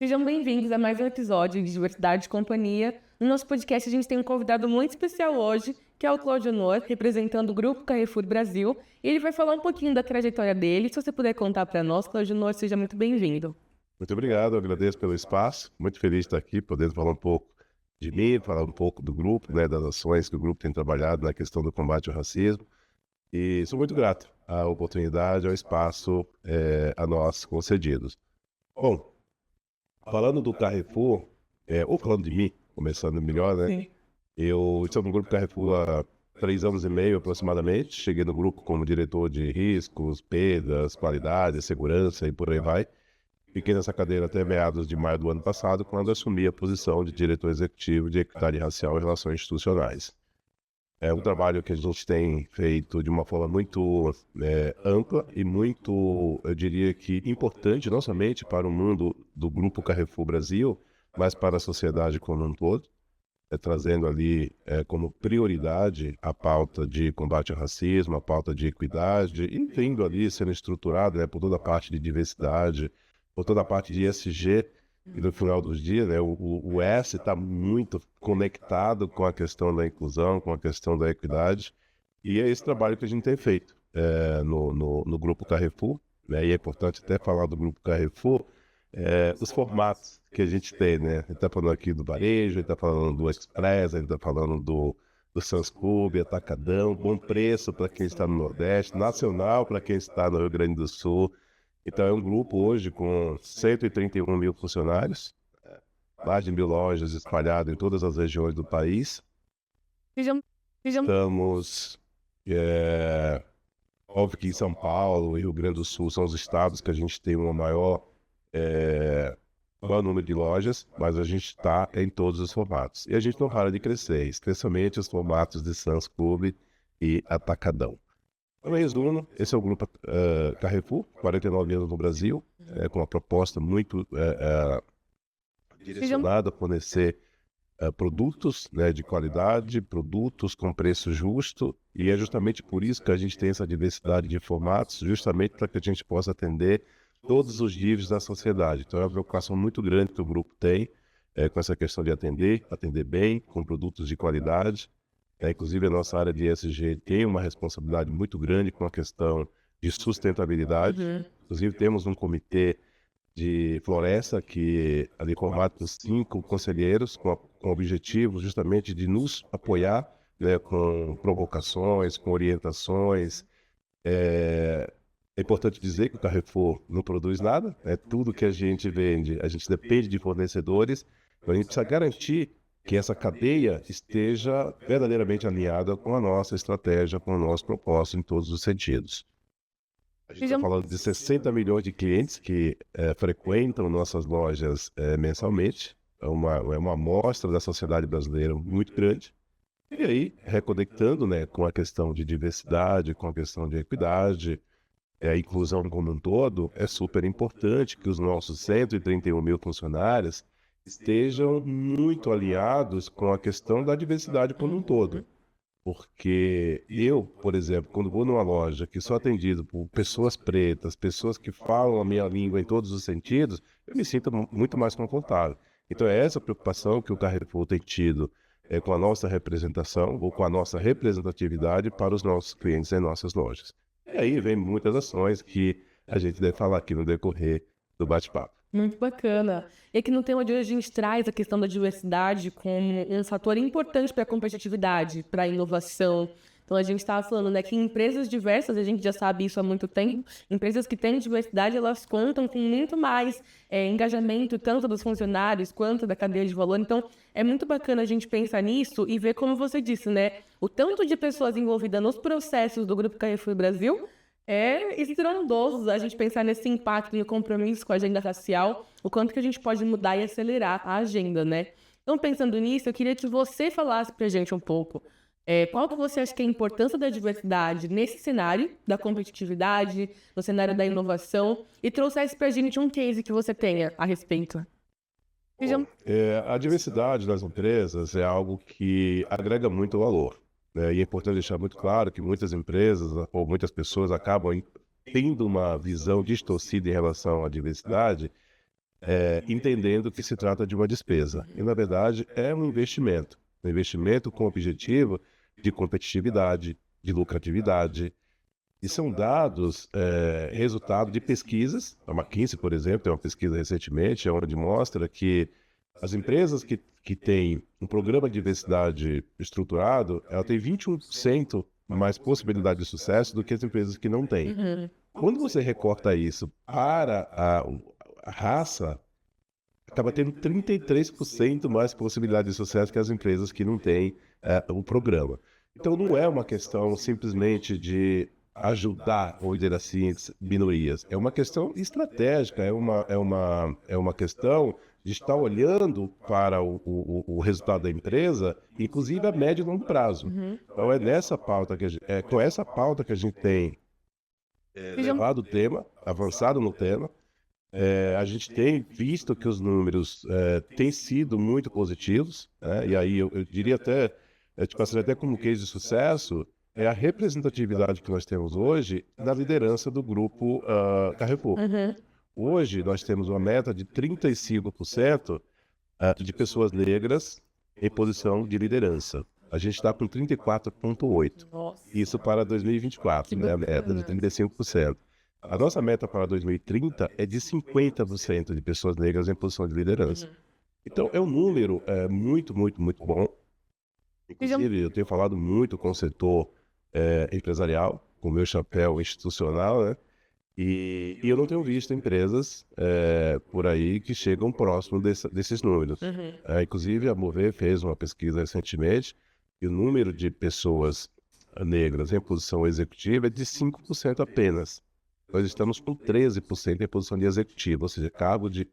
Sejam bem-vindos a mais um episódio de Diversidade e Companhia. No nosso podcast, a gente tem um convidado muito especial hoje, que é o Cláudio Honor, representando o Grupo Carrefour Brasil. E ele vai falar um pouquinho da trajetória dele. Se você puder contar para nós, Cláudio Honor, seja muito bem-vindo. Muito obrigado, eu agradeço pelo espaço. Muito feliz de estar aqui, podendo falar um pouco de mim, falar um pouco do grupo, das ações que o grupo tem trabalhado na questão do combate ao racismo. E sou muito grato à oportunidade, ao espaço a nós concedidos. Bom, falando do Carrefour, ou falando de mim, começando melhor, Sim. Eu estou no Grupo Carrefour há 3 anos e meio aproximadamente. Cheguei no grupo como diretor de riscos, perdas, qualidade, segurança e por aí vai. Fiquei nessa cadeira até meados de maio do ano passado, quando assumi a posição de diretor executivo de equidade racial e relações institucionais. É um trabalho que a gente tem feito de uma forma muito ampla e muito, eu diria que importante, não somente para o mundo do Grupo Carrefour Brasil, mas para a sociedade como um todo, trazendo ali como prioridade a pauta de combate ao racismo, a pauta de equidade, e vindo ali sendo estruturado por toda a parte de diversidade, por toda a parte de ESG, e no final dos dias, o S está muito conectado com a questão da inclusão, com a questão da equidade, e é esse trabalho que a gente tem feito no Grupo Carrefour, e é importante até falar do Grupo Carrefour, os formatos que a gente tem, A gente está falando aqui do varejo, a gente está falando do Express, a gente está falando do Sam's Club, Atacadão, Bom Preço para quem está no Nordeste, Nacional para quem está no Rio Grande do Sul. Então é um grupo hoje com 131 mil funcionários, mais de 1.000 lojas espalhadas em todas as regiões do país. Sejam... Estamos, óbvio que em São Paulo e Rio Grande do Sul são os estados que a gente tem uma maior número de lojas, mas a gente está em todos os formatos. E a gente não para de crescer, especialmente os formatos de Sam's Club e Atacadão. Então, em resumo, esse é o grupo Carrefour, 49 anos no Brasil, com uma proposta muito direcionada a fornecer produtos de qualidade, produtos com preço justo, e é justamente por isso que a gente tem essa diversidade de formatos, justamente para que a gente possa atender todos os níveis da sociedade. Então é uma preocupação muito grande que o grupo tem com essa questão de atender bem, com produtos de qualidade. Inclusive a nossa área de ESG tem uma responsabilidade muito grande com a questão de sustentabilidade. Inclusive temos um comitê de floresta que ali formado por 5 conselheiros com o objetivo justamente de nos apoiar com provocações, com orientações. É importante dizer que o Carrefour não produz nada, tudo que a gente vende, a gente depende de fornecedores, então a gente precisa garantir que essa cadeia esteja verdadeiramente alinhada com a nossa estratégia, com o nosso propósito em todos os sentidos. A gente está falando de 60 milhões de clientes que frequentam nossas lojas mensalmente, é uma amostra da sociedade brasileira muito grande. E aí, reconectando com a questão de diversidade, com a questão de equidade, a inclusão como um todo, é super importante que os nossos 131 mil funcionários estejam muito alinhados com a questão da diversidade como um todo. Porque eu, por exemplo, quando vou numa loja que sou atendido por pessoas pretas, pessoas que falam a minha língua em todos os sentidos, eu me sinto muito mais confortável. Então é essa preocupação que o Carrefour tem tido com a nossa representação ou com a nossa representatividade para os nossos clientes em nossas lojas. E aí vem muitas ações que a gente deve falar aqui no decorrer do bate-papo. Muito bacana. E aqui no tema de hoje a gente traz a questão da diversidade como um fator importante para a competitividade, para a inovação. Então a gente estava falando que empresas diversas, a gente já sabe isso há muito tempo, empresas que têm diversidade, elas contam com muito mais engajamento, tanto dos funcionários quanto da cadeia de valor. Então é muito bacana a gente pensar nisso e ver, como você disse, o tanto de pessoas envolvidas nos processos do Grupo Carrefour Brasil. É estrondoso a gente pensar nesse impacto e o compromisso com a agenda racial, o quanto que a gente pode mudar e acelerar a agenda, Então, pensando nisso, eu queria que você falasse pra gente um pouco qual que você acha que é a importância da diversidade nesse cenário da competitividade, no cenário da inovação, e trouxesse pra gente um case que você tenha a respeito. A diversidade das empresas é algo que agrega muito valor. E é importante deixar muito claro que muitas empresas ou muitas pessoas acabam tendo uma visão distorcida em relação à diversidade, entendendo que se trata de uma despesa. E, na verdade, é um investimento com o objetivo de competitividade, de lucratividade. E são dados resultado de pesquisas. A McKinsey, por exemplo, tem uma pesquisa recentemente onde mostra que as empresas que têm um programa de diversidade estruturado, ela tem 21% mais possibilidade de sucesso do que as empresas que não têm. Quando você recorta isso para a raça, acaba tendo 33% mais possibilidade de sucesso que as empresas que não têm o programa. Então não é uma questão simplesmente de ajudar, ou dizer assim, minorias. É uma questão estratégica, é uma questão de estar olhando para o resultado da empresa, inclusive a médio e longo prazo. Então é nessa pauta com essa pauta que a gente tem levado o tema, avançado no tema. A gente tem visto que os números têm sido muito positivos, né? E aí eu diria até, te passaria até como case de sucesso, é a representatividade que nós temos hoje na liderança do grupo Carrefour. Hoje nós temos uma meta de 35% de pessoas negras em posição de liderança. A gente está com 34,8%. Isso para 2024, né? A meta de 35%. A nossa meta para 2030 é de 50% de pessoas negras em posição de liderança. Então, é um número muito, muito, muito bom. Inclusive, eu tenho falado muito com o setor empresarial, com o meu chapéu institucional, né? E eu não tenho visto empresas por aí que chegam próximo desses números. Inclusive, a Mover fez uma pesquisa recentemente e o número de pessoas negras em posição executiva é de 5% apenas. Nós estamos com 13% em posição de executiva, ou seja, cargo de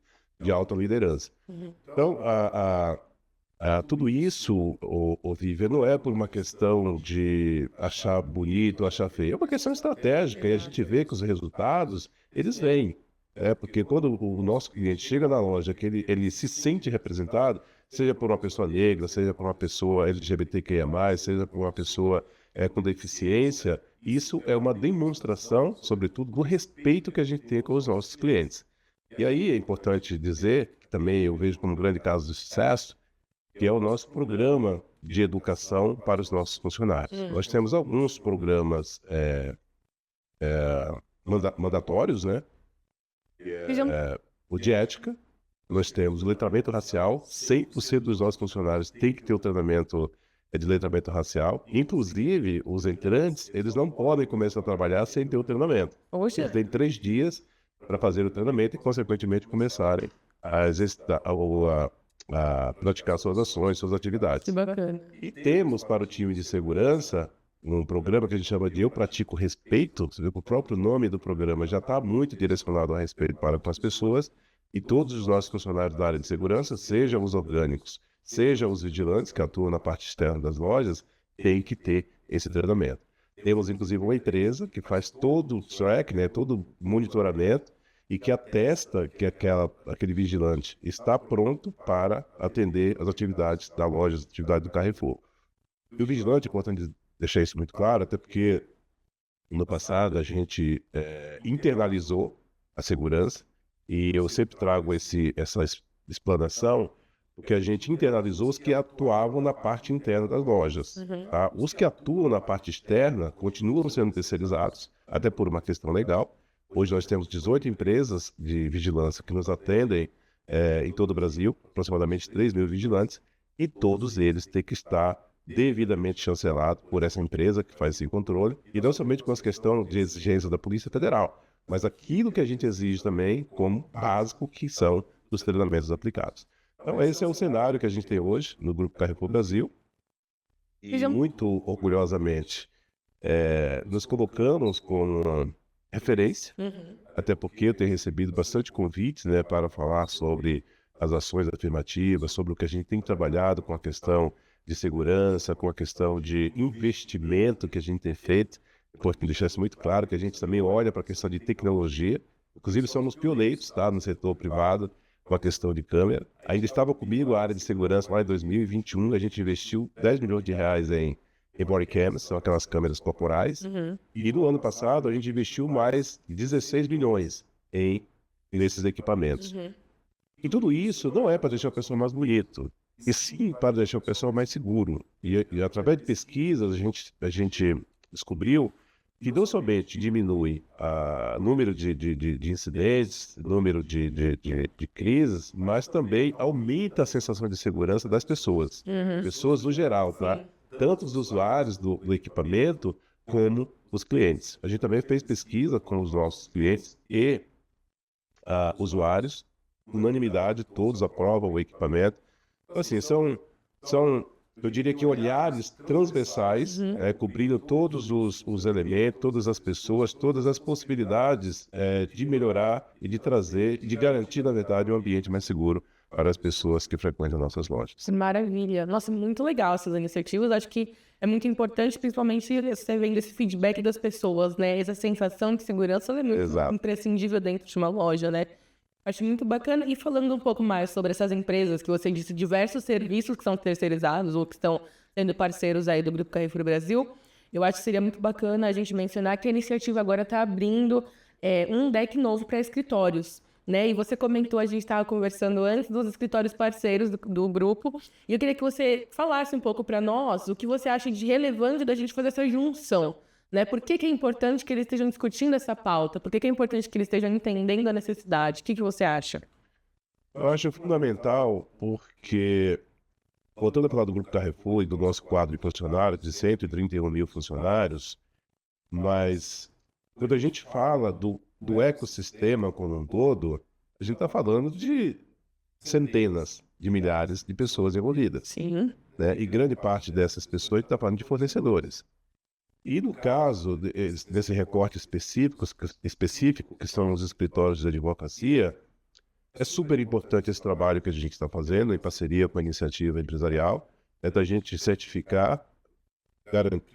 alta liderança. Então, tudo isso, Vivian, não é por uma questão de achar bonito, achar feio. É uma questão estratégica e a gente vê que os resultados, eles vêm. Porque quando o nosso cliente chega na loja, que ele se sente representado, seja por uma pessoa negra, seja por uma pessoa LGBTQIA+, seja por uma pessoa com deficiência, isso é uma demonstração, sobretudo, do respeito que a gente tem com os nossos clientes. E aí é importante dizer, que também eu vejo como um grande caso de sucesso, que é o nosso programa de educação para os nossos funcionários. Nós temos alguns programas mandatórios, né? O de ética, nós temos o letramento racial, 100% dos nossos funcionários têm que ter o treinamento de letramento racial. Inclusive, os entrantes, eles não podem começar a trabalhar sem ter o treinamento. Eles têm 3 dias para fazer o treinamento e, consequentemente, começarem a praticar suas ações, suas atividades. Que bacana. E temos para o time de segurança um programa que a gente chama de Eu Pratico Respeito. Você vê que o próprio nome do programa já está muito direcionado a respeito para com as pessoas, e todos os nossos funcionários da área de segurança, sejam os orgânicos, sejam os vigilantes que atuam na parte externa das lojas, têm que ter esse treinamento. Temos, inclusive, uma empresa que faz todo o track, né, todo o monitoramento, e que atesta que aquele vigilante está pronto para atender as atividades da loja, as atividades do Carrefour. E o vigilante, é importante deixar isso muito claro, até porque no passado a gente internalizou a segurança, e eu sempre trago essa explanação, porque a gente internalizou os que atuavam na parte interna das lojas. Tá? Os que atuam na parte externa continuam sendo terceirizados, até por uma questão legal. Hoje nós temos 18 empresas de vigilância que nos atendem em todo o Brasil, aproximadamente 3 mil vigilantes, e todos eles têm que estar devidamente chancelados por essa empresa que faz esse controle, e não somente com as questões de exigência da Polícia Federal, mas aquilo que a gente exige também como básico, que são os treinamentos aplicados. Então esse é o cenário que a gente tem hoje no Grupo Carrefour Brasil, e muito orgulhosamente nos colocamos como referência, até porque eu tenho recebido bastante convites, né, para falar sobre as ações afirmativas, sobre o que a gente tem trabalhado com a questão de segurança, com a questão de investimento que a gente tem feito. É importante deixar isso muito claro, que a gente também olha para a questão de tecnologia, inclusive somos pioneiros, tá, no setor privado, com a questão de câmera. Ainda estava comigo a área de segurança lá em 2021, a gente investiu 10 milhões de reais em body cams, são aquelas câmeras corporais, e no ano passado a gente investiu mais de 16 milhões nesses equipamentos. E tudo isso não é para deixar o pessoal mais bonito, e sim para deixar o pessoal mais seguro. E através de pesquisas, a gente descobriu que não somente diminui o número de incidentes, número de crises, mas também aumenta a sensação de segurança das pessoas. Pessoas no geral, tá? Tanto os usuários do equipamento, como os clientes. A gente também fez pesquisa com os nossos clientes e usuários, unanimidade, todos aprovam o equipamento. Então, assim, eu diria que olhares transversais, cobrindo todos os elementos, todas as pessoas, todas as possibilidades de melhorar e de trazer, de garantir, na verdade, um ambiente mais seguro para as pessoas que frequentam nossas lojas. Maravilha. Nossa, muito legal essas iniciativas. Acho que é muito importante, principalmente você vendo esse feedback das pessoas, né? Essa sensação de segurança é muito Exato. imprescindível dentro de uma loja, né? Acho muito bacana. E falando um pouco mais sobre essas empresas, que você disse, diversos serviços que são terceirizados ou que estão sendo parceiros aí do Grupo Carrefour Brasil, eu acho que seria muito bacana a gente mencionar que a iniciativa agora está abrindo um deck novo para escritórios, né? E você comentou, a gente estava conversando antes dos escritórios parceiros do grupo, e eu queria que você falasse um pouco para nós o que você acha de relevante da gente fazer essa junção, né? Por que é importante que eles estejam discutindo essa pauta? Por que é importante que eles estejam entendendo a necessidade? O que você acha? Eu acho fundamental porque, voltando a falar do Grupo Carrefour e do nosso quadro de funcionários, de 131 mil funcionários, mas quando a gente fala do ecossistema como um todo, a gente está falando de centenas de milhares de pessoas envolvidas, Sim. né? E grande parte dessas pessoas está falando de fornecedores. E no caso desse recorte específico, que são os escritórios de advocacia, é super importante esse trabalho que a gente está fazendo em parceria com a iniciativa empresarial, da gente certificar,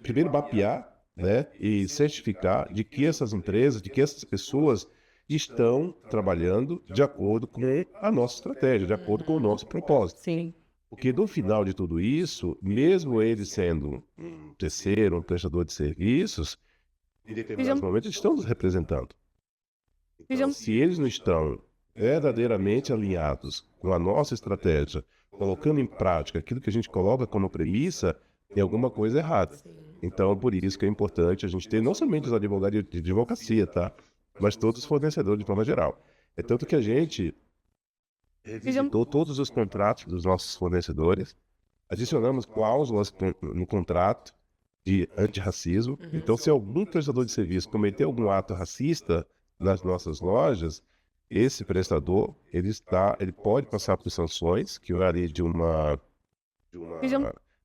primeiro mapear, né, e certificar de que essas empresas, de que essas pessoas estão trabalhando de acordo com a nossa estratégia, de acordo com o nosso propósito. Sim. Porque no final de tudo isso, mesmo eles sendo um terceiro, um prestador de serviços, em determinados momentos eles estão nos representando. Então, se eles não estão verdadeiramente alinhados com a nossa estratégia, colocando em prática aquilo que a gente coloca como premissa, tem alguma coisa errada. Então, por isso que é importante a gente ter não somente os advogados de advocacia, tá? Mas todos os fornecedores de forma geral. É tanto que a gente revisitou todos os contratos dos nossos fornecedores, adicionamos cláusulas no contrato de antirracismo. Então, se algum prestador de serviço cometer algum ato racista nas nossas lojas, esse prestador, ele pode passar por sanções, que varia de uma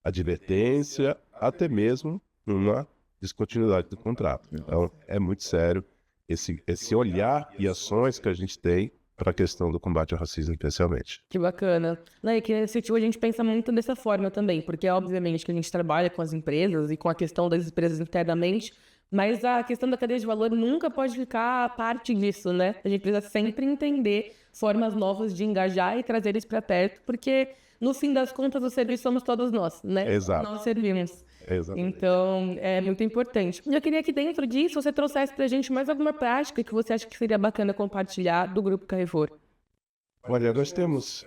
advertência até mesmo uma descontinuidade do contrato. Então, é muito sério esse olhar e ações que a gente tem para a questão do combate ao racismo, especialmente. Que bacana. E que nesse sentido a gente pensa muito dessa forma também, porque obviamente que a gente trabalha com as empresas e com a questão das empresas internamente, mas a questão da cadeia de valor nunca pode ficar a parte disso, né? A gente precisa sempre entender formas novas de engajar e trazer eles para perto, porque no fim das contas o serviço somos todos nós, né? Exato. Nós servimos. Exatamente. Então, é muito importante. Eu queria que dentro disso você trouxesse pra gente mais alguma prática que você acha que seria bacana compartilhar do Grupo Carrefour. Olha, nós temos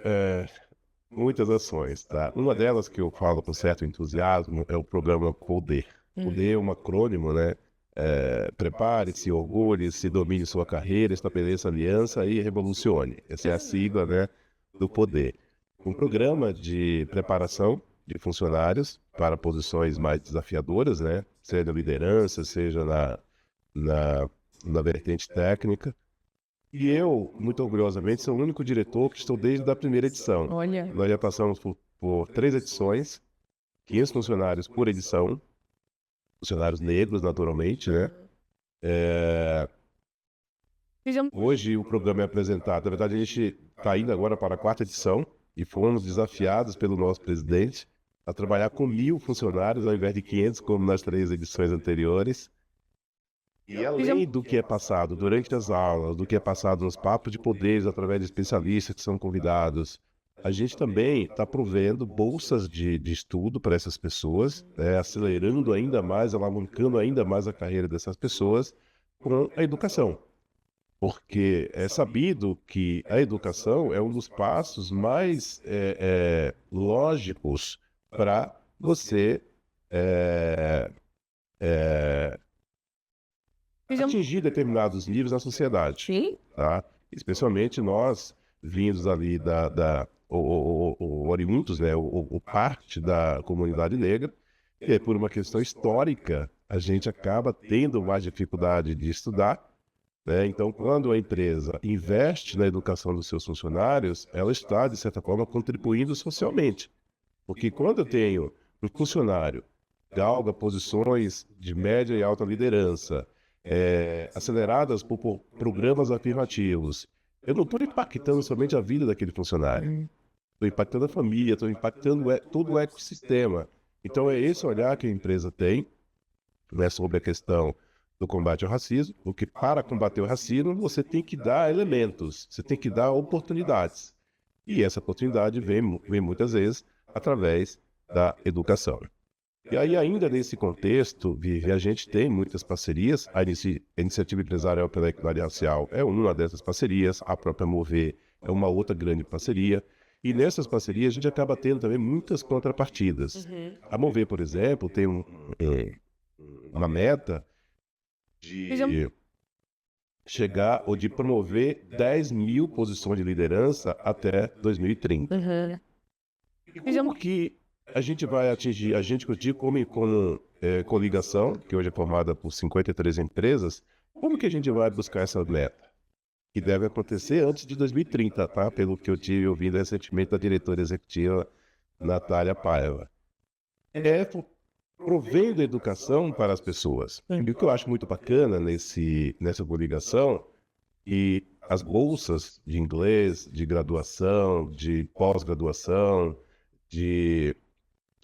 muitas ações, tá? Uma delas que eu falo com certo entusiasmo é o programa Poder. Poder é um acrônimo, né? Prepare-se, orgulhe-se, domine sua carreira, estabeleça aliança e revolucione. Essa é a sigla, né, do Poder. Um programa de preparação de funcionários para posições mais desafiadoras, né? Seja na liderança, seja na vertente técnica. E eu, muito orgulhosamente, sou o único diretor que estou desde a primeira edição. Olha. Nós já passamos por 3 edições, 500 funcionários por edição, funcionários negros, naturalmente, né? Hoje o programa é apresentado, na verdade a gente está indo agora para a 4ª edição e fomos desafiados pelo nosso presidente a trabalhar com 1.000 funcionários ao invés de 500, como nas 3 edições anteriores. E além do que é passado durante as aulas, do que é passado nos papos de poderes através de especialistas que são convidados, a gente também está provendo bolsas de estudo para essas pessoas, né, acelerando ainda mais, alavancando ainda mais a carreira dessas pessoas com a educação. porque é sabido que a educação é um dos passos mais lógicos para você atingir determinados níveis na sociedade, Sim? tá? Especialmente nós, vindos ali oriundos, né, o parte da comunidade negra, e por uma questão histórica, a gente acaba tendo mais dificuldade de estudar, né? Então, quando a empresa investe na educação dos seus funcionários, ela está, de certa forma, contribuindo socialmente. Porque quando eu tenho um funcionário que galga posições de média e alta liderança, aceleradas por programas afirmativos, eu não estou impactando somente a vida daquele funcionário. Estou impactando a família, estou impactando todo o ecossistema. Então, é esse olhar que a empresa tem, né, sobre a questão do combate ao racismo, porque para combater o racismo você tem que dar elementos, você tem que dar oportunidades. E essa oportunidade vem muitas vezes através da educação. E aí, ainda nesse contexto, Vivi, a gente tem muitas parcerias. A Iniciativa Empresarial pela Equidade Racial é uma dessas parcerias, a própria Mover é uma outra grande parceria. E nessas parcerias a gente acaba tendo também muitas contrapartidas. A Mover, por exemplo, tem uma meta de chegar ou de promover 10 mil posições de liderança até 2030. E como que a gente vai atingir, a gente que eu digo como coligação, que hoje é formada por 53 empresas, como que a gente vai buscar essa meta? Que deve acontecer antes de 2030, tá? Pelo que eu tive ouvido recentemente da diretora executiva Natália Paiva. Provendo educação para as pessoas. E o que eu acho muito bacana nessa coligação, e as bolsas de inglês, de graduação, de pós-graduação, de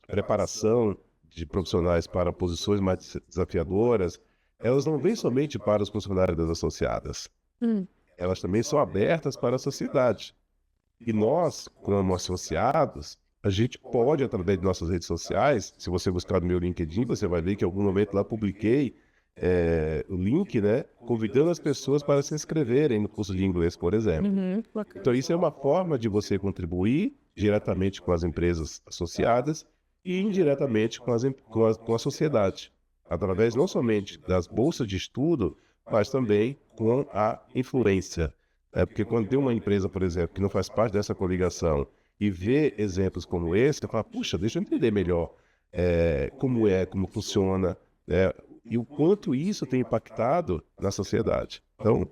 preparação de profissionais para posições mais desafiadoras, elas não vêm somente para os funcionários das associadas. Elas também são abertas para a sociedade. E nós, como associados, a gente pode, através de nossas redes sociais, se você buscar no meu LinkedIn, você vai ver que em algum momento lá publiquei o link, né, convidando as pessoas para se inscreverem no curso de inglês, por exemplo. Então, isso é uma forma de você contribuir diretamente com as empresas associadas e indiretamente com a sociedade, através não somente das bolsas de estudo, mas também com a influência. Porque quando tem uma empresa, por exemplo, que não faz parte dessa coligação e vê exemplos como esse, você fala, puxa, deixa eu entender melhor como funciona, né, e o quanto isso tem impactado na sociedade. Então,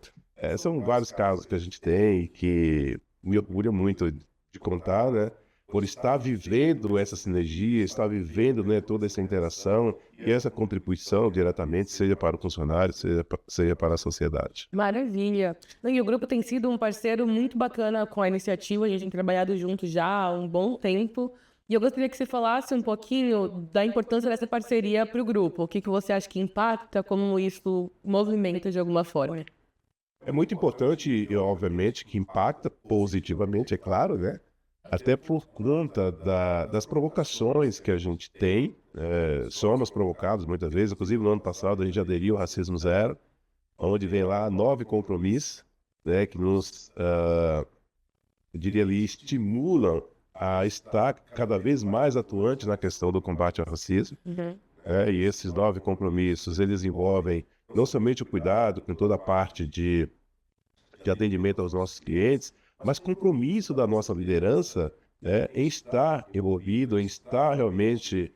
são vários casos que a gente tem que me orgulha muito de contar, né, por estar vivendo essa sinergia, estar vivendo, né, toda essa interação e essa contribuição diretamente, seja para o funcionário, seja para a sociedade. Maravilha. E o grupo tem sido um parceiro muito bacana com a iniciativa, a gente tem trabalhado junto já há um bom tempo. E eu gostaria que você falasse um pouquinho da importância dessa parceria para o grupo. O que você acha que impacta, como isso movimenta de alguma forma? É muito importante e, obviamente, que impacta positivamente, é claro, né? Até por conta das provocações que a gente tem, somos provocados muitas vezes. Inclusive, no ano passado, a gente aderiu ao Racismo Zero, onde vem lá 9 compromissos, né, que nos, eu diria ali, estimulam a estar cada vez mais atuante na questão do combate ao racismo. E esses 9 compromissos, eles envolvem não somente o cuidado com toda a parte de atendimento aos nossos clientes, mas compromisso da nossa liderança, né, em estar envolvido, em estar realmente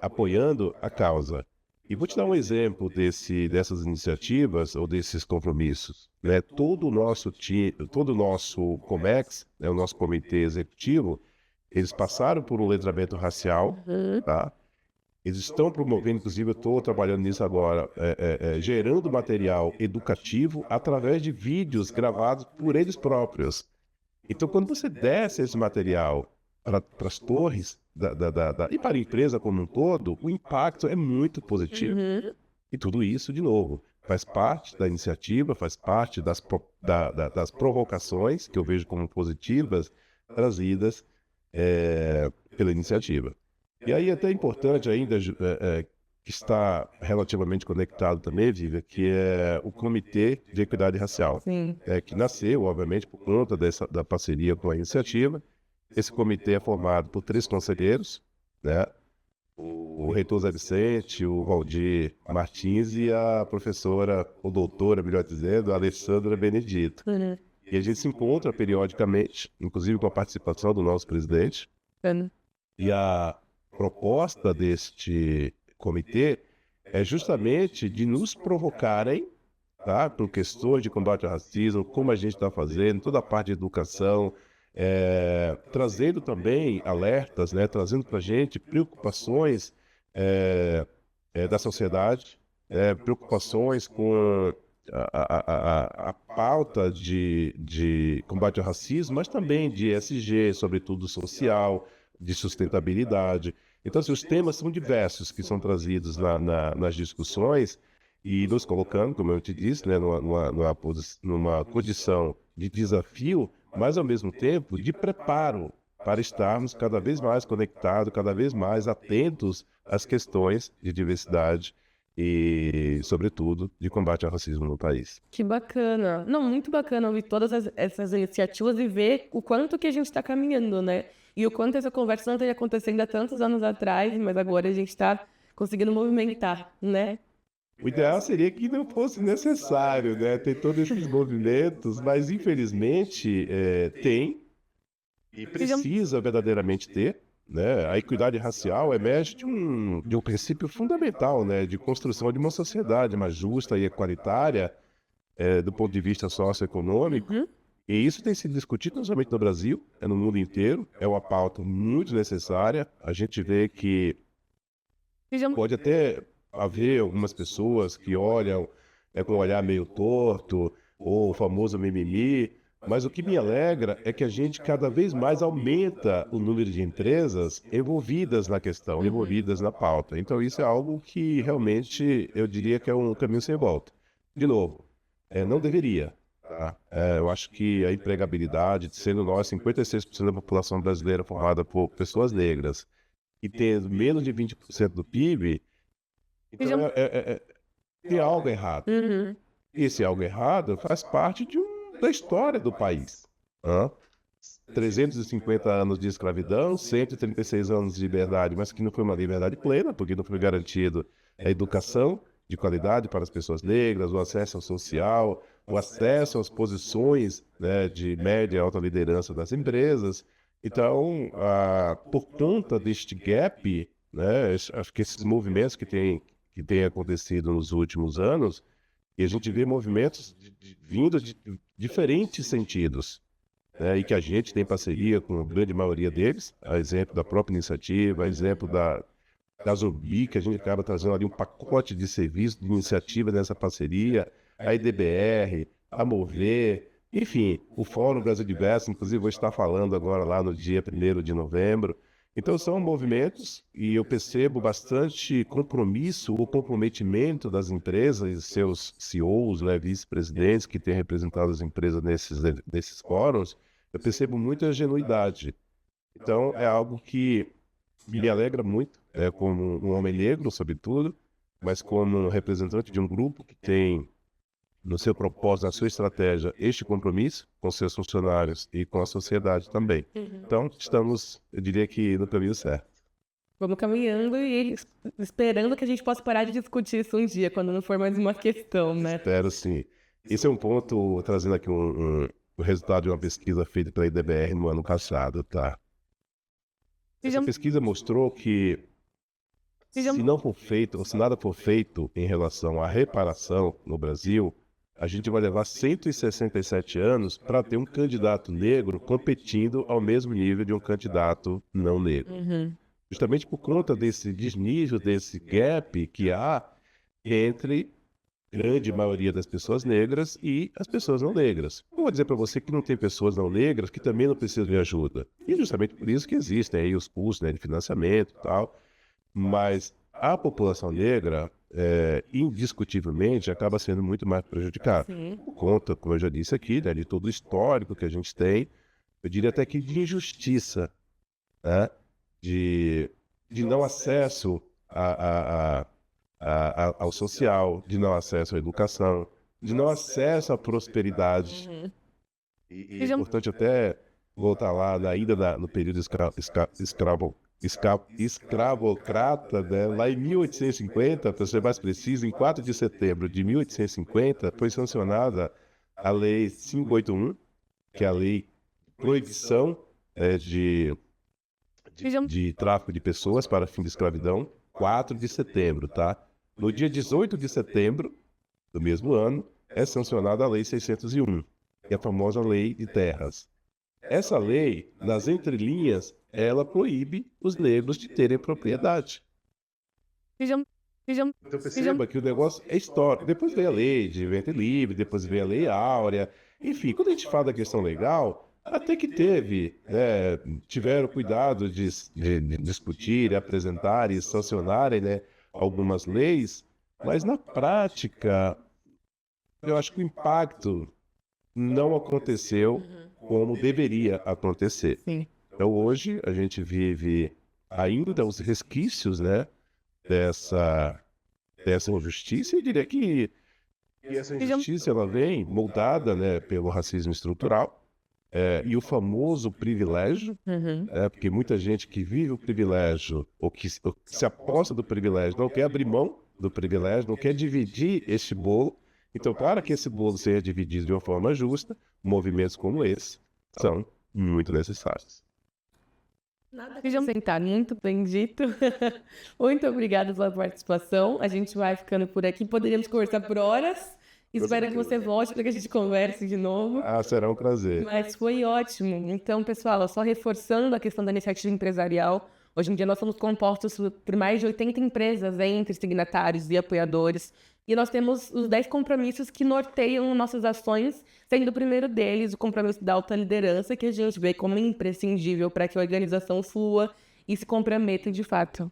apoiando a causa. E vou te dar um exemplo dessas iniciativas ou desses compromissos. Né? Todo o nosso time, todo o nosso COMEX, né, o nosso comitê executivo, eles passaram por um letramento racial, tá? Eles estão promovendo, inclusive eu estou trabalhando nisso agora, gerando material educativo através de vídeos gravados por eles próprios. Então, quando você desce esse material para as torres e para a empresa como um todo, o impacto é muito positivo. E tudo isso, de novo, faz parte da iniciativa, faz parte das provocações, que eu vejo como positivas, trazidas pela iniciativa. E aí é até importante ainda que está relativamente conectado também, Vivian, que é o Comitê de Equidade Racial, Sim. que nasceu, obviamente, por conta da parceria com a iniciativa. Esse comitê é formado por 3 conselheiros, né? O reitor Zé Vicente, o Valdir Martins e a professora, ou doutora, melhor dizendo, a Alessandra Benedito. Uhum. E a gente se encontra periodicamente, inclusive com a participação do nosso presidente. Bacana. E a proposta deste comitê é justamente de nos provocarem, tá, por questões de combate ao racismo, como a gente está fazendo, toda a parte de educação, trazendo também alertas, né, trazendo para a gente preocupações da sociedade, preocupações com a pauta de combate ao racismo, mas também de ESG, sobretudo social, de sustentabilidade. Então, assim, os temas são diversos que são trazidos nas discussões e nos colocando, como eu te disse, né, numa condição de desafio, mas, ao mesmo tempo, de preparo para estarmos cada vez mais conectados, cada vez mais atentos às questões de diversidade e, sobretudo, de combate ao racismo no país. Que bacana. Não, muito bacana ouvir todas essas iniciativas e ver o quanto que a gente está caminhando, né? E o quanto essa conversa não estaria acontecendo há tantos anos atrás, mas agora a gente está conseguindo movimentar, né? O ideal seria que não fosse necessário, né, ter todos esses movimentos, mas infelizmente tem e Sejam... precisa verdadeiramente ter, né? A equidade racial emerge de um princípio fundamental, né, de construção de uma sociedade mais justa e equalitária, do ponto de vista socioeconômico. Uhum. E isso tem sido discutido não somente no Brasil, é no mundo inteiro. É uma pauta muito necessária. A gente vê que Sejam... pode até haver algumas pessoas que olham com um olhar meio torto, ou o famoso mimimi, mas o que me alegra é que a gente cada vez mais aumenta o número de empresas envolvidas na questão, envolvidas na pauta. Então isso é algo que realmente eu diria que é um caminho sem volta. De novo, não deveria. Tá? Eu acho que a empregabilidade, sendo nós 56% da população brasileira formada por pessoas negras, e tendo menos de 20% do PIB, então Sejam... tem algo errado. Uhum. Esse algo errado faz parte da história do país. Hã? 350 anos de escravidão, 136 anos de liberdade, mas que não foi uma liberdade plena, porque não foi garantido a educação de qualidade para as pessoas negras, o acesso ao social, o acesso às posições, né, de média e alta liderança das empresas. Então, por conta deste gap, né, acho que esses movimentos que têm acontecido nos últimos anos, e a gente vê movimentos vindo de diferentes sentidos, né, e que a gente tem parceria com a grande maioria deles, a exemplo da própria iniciativa, a exemplo da Zumbi, que a gente acaba trazendo ali um pacote de serviços, de iniciativa nessa parceria, a IDBR, a Mover, enfim, o Fórum Brasil Diverso, inclusive vou estar falando agora lá no dia 1º de novembro. Então são movimentos e eu percebo bastante compromisso ou comprometimento das empresas e seus CEOs, né, vice-presidentes que têm representado as empresas nesses fóruns. Eu percebo muita genuidade. Então é algo que me alegra muito, como um homem negro, sobretudo, mas como um representante de um grupo que tem no seu propósito, na sua estratégia, este compromisso com seus funcionários e com a sociedade também. Uhum. Então, estamos, eu diria que, no caminho certo. Vamos caminhando e esperando que a gente possa parar de discutir isso um dia, quando não for mais uma questão, né? Espero sim. Esse é um ponto, trazendo aqui o resultado de uma pesquisa feita pela IDBR no ano passado, tá? Essa pesquisa mostrou que se não for feito, ou se nada for feito em relação à reparação no Brasil, a gente vai levar 167 anos para ter um candidato negro competindo ao mesmo nível de um candidato não negro. Uhum. Justamente por conta desse desnível, desse gap que há entre a grande maioria das pessoas negras e as pessoas não negras. Eu vou dizer para você que não tem pessoas não negras que também não precisam de ajuda. E justamente por isso que existem aí os cursos, né, de financiamento e tal. Mas a população negra, indiscutivelmente, acaba sendo muito mais prejudicada. Sim. Por conta, como eu já disse aqui, né, de todo o histórico que a gente tem, eu diria até que de injustiça, né, de não acesso ao social, de não acesso à educação, de não acesso à prosperidade. E é importante até voltar lá, no período escravocrata, né? Lá em 1850, para ser mais preciso, em 4 de setembro de 1850, foi sancionada a Lei 581, que é a lei de proibição de tráfico de pessoas para fim de escravidão, 4 de setembro, tá? No dia 18 de setembro do mesmo ano, é sancionada a Lei 601, que é a famosa Lei de Terras. Essa lei, nas entrelinhas, ela proíbe os negros de terem propriedade. Então perceba que o negócio é histórico. Depois veio a lei de ventre livre, depois veio a lei áurea. Enfim, quando a gente fala da questão legal, até que teve, né, tiveram cuidado de discutir, apresentar e sancionarem, né, algumas leis, mas na prática, eu acho que o impacto não aconteceu como deveria acontecer. Sim. Então hoje a gente vive ainda os resquícios, né, dessa injustiça, e eu diria que essa injustiça ela vem moldada, né, pelo racismo estrutural, e o famoso privilégio, porque muita gente que vive o privilégio ou que se aposta do privilégio não quer abrir mão do privilégio, não quer dividir este bolo. Então, para que esse bolo seja dividido de uma forma justa, movimentos como esse são muito necessários. Nada a acrescentar, muito bem dito. Muito obrigada pela participação. A gente vai ficando por aqui. Poderíamos conversar por horas. Espero que você volte para que a gente converse de novo. Será um prazer. Mas foi ótimo. Então, pessoal, só reforçando a questão da iniciativa empresarial, hoje em dia nós somos compostos por mais de 80 empresas entre signatários e apoiadores. E nós temos os 10 compromissos que norteiam nossas ações, sendo o primeiro deles o compromisso da alta liderança, que a gente vê como imprescindível para que a organização flua e se comprometa de fato.